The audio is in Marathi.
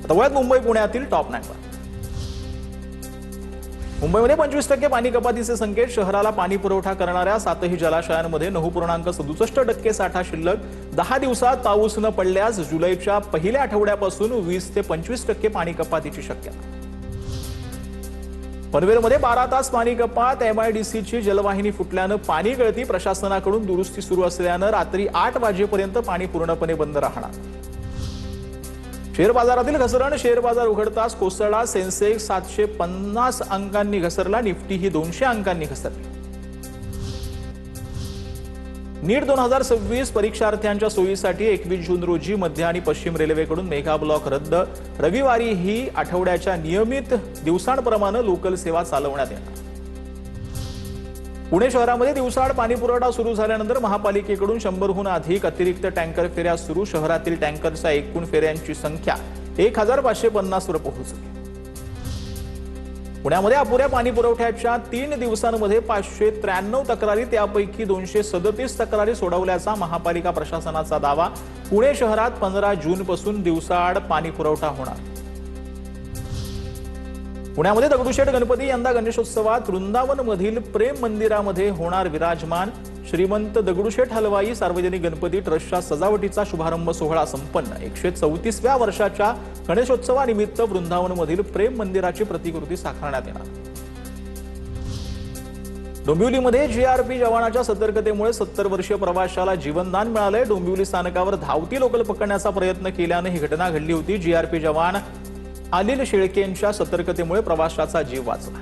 तवळ्यात मुंबई पुण्यातील टॉप 9 वर. मुंबईमध्ये 25% पाणी कपातीचे संकेत. शहराला पाणी पुरवठा करणाऱ्या 7ही जलाशयांमध्ये 9.67% साठा शिल्लक. 10 दिवसात पाऊस न पडल्यास जुलैच्या पहिल्या आठवड्यापासून 20 ते 25% पाणी कपातीची शक्यता. पनवेलमध्ये 12 तास पाणी कपात. MIDCची जलवाहिनी फुटल्यानं पाणी गळती. प्रशासनाकडून दुरुस्ती सुरू असल्यानं रात्री 8 वाजेपर्यंत पाणी पूर्णपणे बंद राहणार. शेअर बाजारातील घसरण. शेअर बाजार उघडताच कोसळला. सेन्सेक्स 750 अंकांनी घसरला. निफ्टी ही 200 अंकांनी घसरली. नीट 2026 परीक्षार्थ्यांच्या सोयीसाठी 21 जून रोजी मध्य आणि पश्चिम रेल्वेकडून मेगा ब्लॉक रद्द. रविवारी ही आठवड्याच्या नियमित दिवसांप्रमाणे लोकल सेवा चालवण्यात येणार. पुणे शहरामध्ये दिवसाआड पाणी पुरवठा सुरू झाल्यानंतर महापालिकेकडून 100हून अधिक अतिरिक्त टँकर फेऱ्या सुरू. शहरातील टँकरच्या एकूण फेऱ्यांची संख्या 1550 वर पोहोचली. पुण्यामध्ये अपुऱ्या पाणी पुरवठ्याच्या 3 दिवसांमध्ये 593 तक्रारी, त्यापैकी 237 तक्रारी सोडवल्याचा महापालिका प्रशासनाचा दावा. पुणे शहरात 15 जूनपासून दिवसाआड पाणी पुरवठा होणार. पुण्यामध्ये दगडूशेठ गणपती यंदा गणेशोत्सवात वृंदावनमधील प्रेम मंदिरामध्ये होणार विराजमान. श्रीमंत दगडूशेठ हलवाई सार्वजनिक गणपती ट्रस्टच्या सजावटीचा शुभारंभ सोहळा संपन्न. 134व्या वर्षाच्या गणेशोत्सवानिमित्त वृंदावनमधील प्रेम मंदिराची प्रतिकृती साकारण्यात येणार. डोंबिवलीमध्ये GRP जवानाच्या सतर्कतेमुळे 70 वर्षीय प्रवाशाला जीवनदान मिळाले. डोंबिवली स्थानकावर धावती लोकल पकडण्याचा प्रयत्न केल्याने ही घटना घडली होती. GRP जवान आलिल शेळकेंच्या सतर्कतेमुळे प्रवाशाचा जीव वाचला.